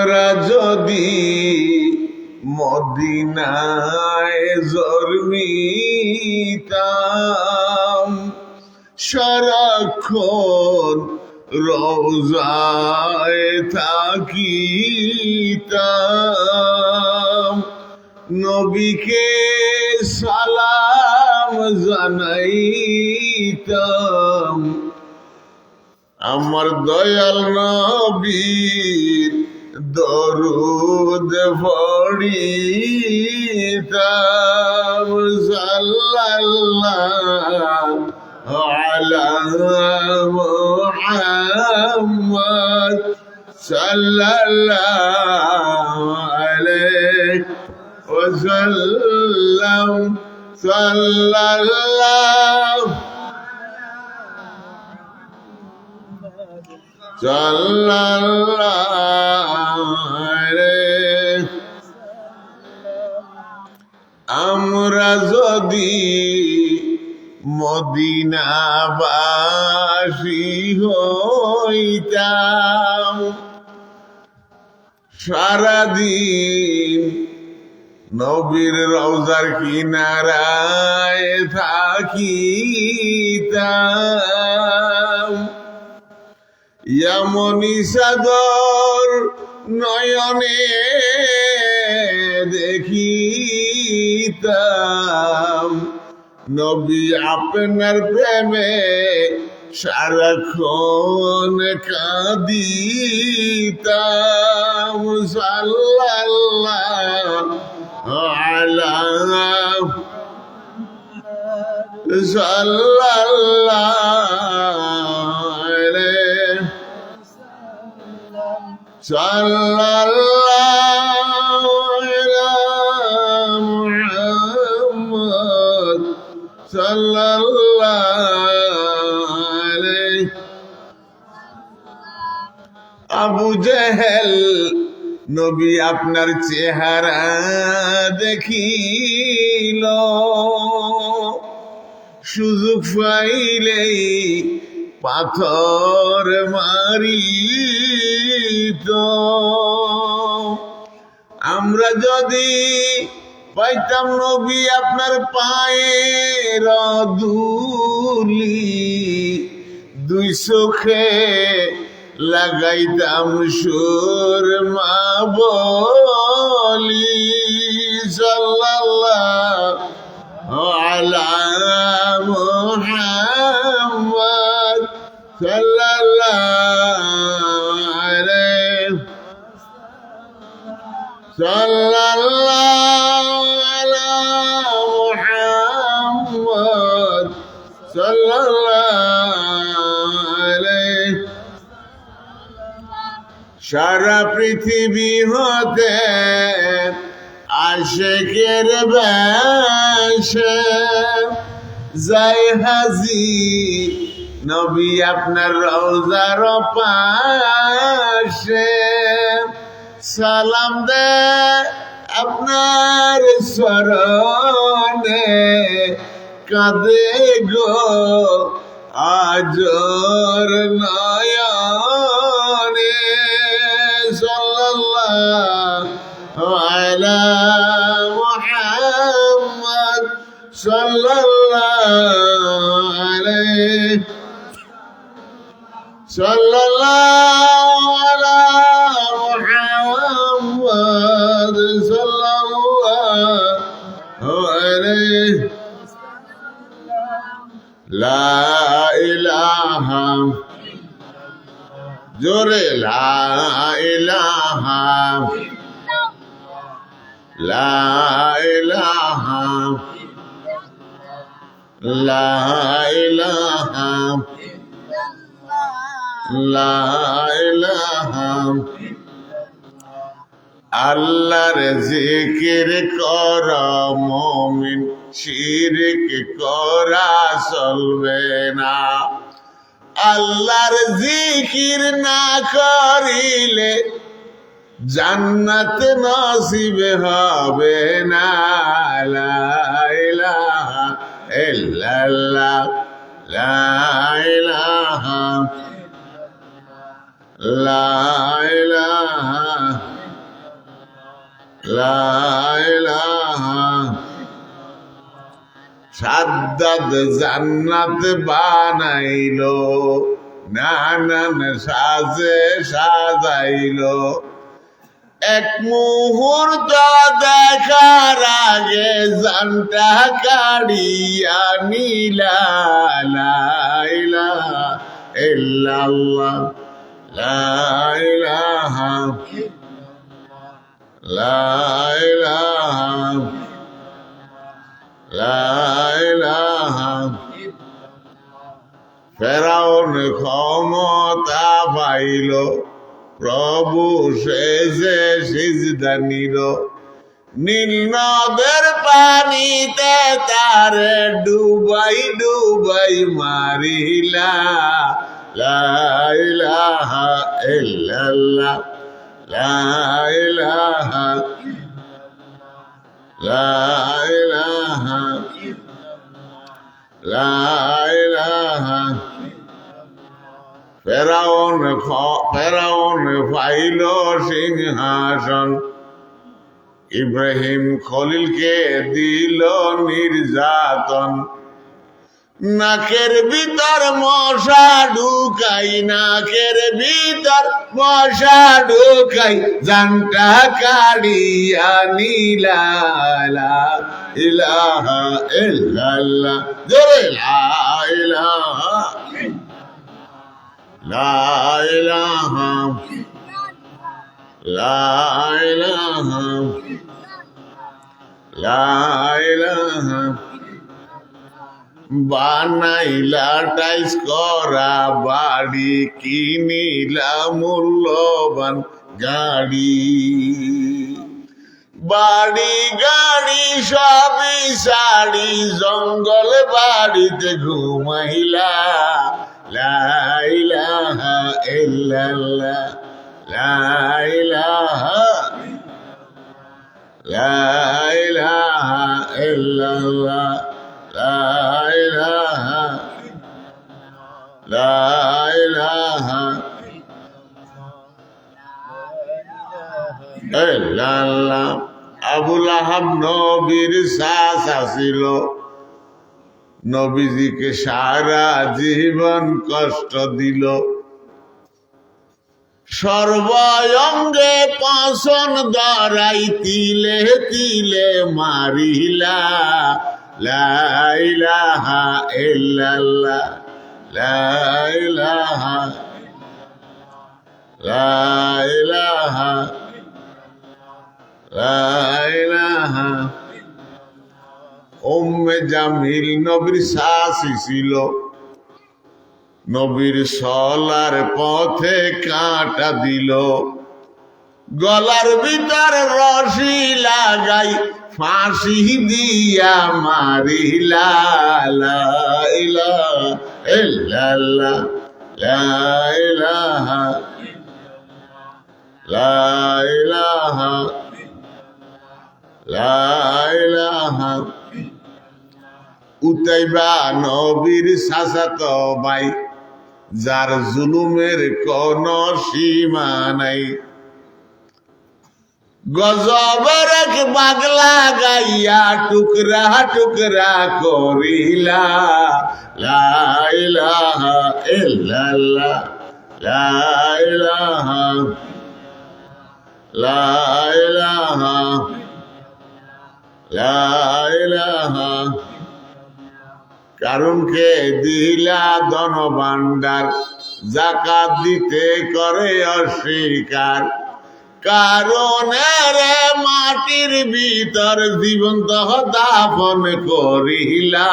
আমরা যদি মদিনায় জন্মিতাম, সারাক্ষণ রওজায় থাকিতাম, নবীকে সালাম জানাইতাম, আমার দয়াল নবীর দরুদ পড়িতাম। সাল্লাল্লাহু আলা মুহাম্মদ সাল্লাল্লাহু আলাইহি ওয়াসাল্লাম। সাল্লাল্লাহু আমরা যদি মদিনাবাসী হইতাম, সারাদিন নবীর রওজার কিনারায় থাকিতাম, এমনি সাগর নয়নে দেখিতাম, নবী আপনার প্রেমে সারাক্ষণ কাঁদিতাম। সাল্লাল্লাহু আলা সাল্লাল্লাহু আলা মুহাম্মদ সাল্লাল্লাহু আলাইহি। আবু জেহেল নবী আপনার চেহারা দেখিল, সুযোগ পাইলেই পাথর মারিত। আমরা যদি পাইতাম নবী আপনার পায়ের ধুলি, দুই চোখে লাগাইতাম সুরমা বলি। সাল্লাল্লাহু আলা মুহাম্মদ সাল্লাল্লাহু আলাইহি সাল্লাল্লাহু আলা মুহাম্মদ সাল্লাল্লাহু আলাইহি। সারা পৃথিবী হতে আশিকের বেশে যাই হাজি, নবী আপনার রওজার পাশে, সালাম দে আপনার শরণে, কাঁদে গো আজর নয়নে। সাল্লাল্লাহু আলা মুহাম্মদ সাল্লাল্লাহু আলাইহি সাল্লাল্লাহু আলা মুহাম্মদ সাল্লাল্লাহু আলাইহি। লা ইলাহা, জোরে লা ইলাহা, লা ইলাহা, লা ইলাহা, লা ইলাহা। আল্লাহর জিকির কর মুমিন, শিরক করা চলবে না। আল্লাহর জিকির না করিলে জান্নাত নসিব হবে না। লা ইলাহা ইল্লাল্লাহ, লা ইলাহা, লা ইলাহা লা ইলাহা সাদ্দাত জান্নাত বানাইলো নানান সাজে সাজাইলো এক মুহূর্ত দেখার আগে জানটা কাড়িয়া নিলা লা ইলাহা ইল্লাল্লাহ লা ইলাহা লা ইলাহা লা ইলাহা ফেরাউন ক্ষমতা পাইল প্রভু শেষে সিজদা নিল নীল নদের পানিতে তারে ডুবাই ডুবাই মারিলা লা ইলাহা ইল্লাল্লাহ লা ইলাহা লা ইলাহা লা ইলাহা ফেরাউন পাইল সিংহাসন ইব্রাহিম খলিলকে দিল নির্যাতন নাকের ভিতর মশা ঢুকাই নাকের ভিতর মশা ঢুকাই জানটা কাড়িয়া নিলা লা ইলাহা ইল্লাল্লাহ জোরে লা ইলাহা লা ইলাহা লা ইলাহা লা ইলাহা বানাইলা টাইস করা বাড়ি কিনিলা মূল্যবান গাড়ি বাড়ি গাড়ি সবই শাড়ি জঙ্গল বাড়িতে ঘুমাইলা লা ইলাহা ইল্লাল্লাহ লা ইলাহা লা ইলাহা ইল্লাল্লাহ লা ইলাহা লা ইলাহা ইল্লাল্লাহ আবুল আহাব নবীর চাচা ছিল নবীজিকে সারা জীবন কষ্ট দিল সর্বঙ্গে পাশন ধরাই তিলে তিলে মারিলা লা ইলাহা ইল্লাল্লাহ লা ইলাহা লা ইলাহা লা ইলাহা উম্মে জামিল নবীর শাশি ছিল নবীর সলার পথে কাঁটা দিল গলার ভিতর রশি লাগাই ফাঁসি দিয়া মারিলা লা ইলাহা ইল্লাল্লাহ লা ইলাহা লা ইলাহা লা ইলাহা উতাইবা নবীর চাচাতো ভাই যার জুলুমের কোন সীমা নাই গজবের এক পাগলা গাইয়া টুকরা টুকরা করিলা লা ইলাহা ইল্লাল্লাহ লা ইলাহা লা ইলাহা লা ইলাহা কারণকে দিলা ধন ভান্ডার যাকাত দিতে করে অস্বীকার কারণের মাটির ভিতর জীবন্ত দাফন করিলা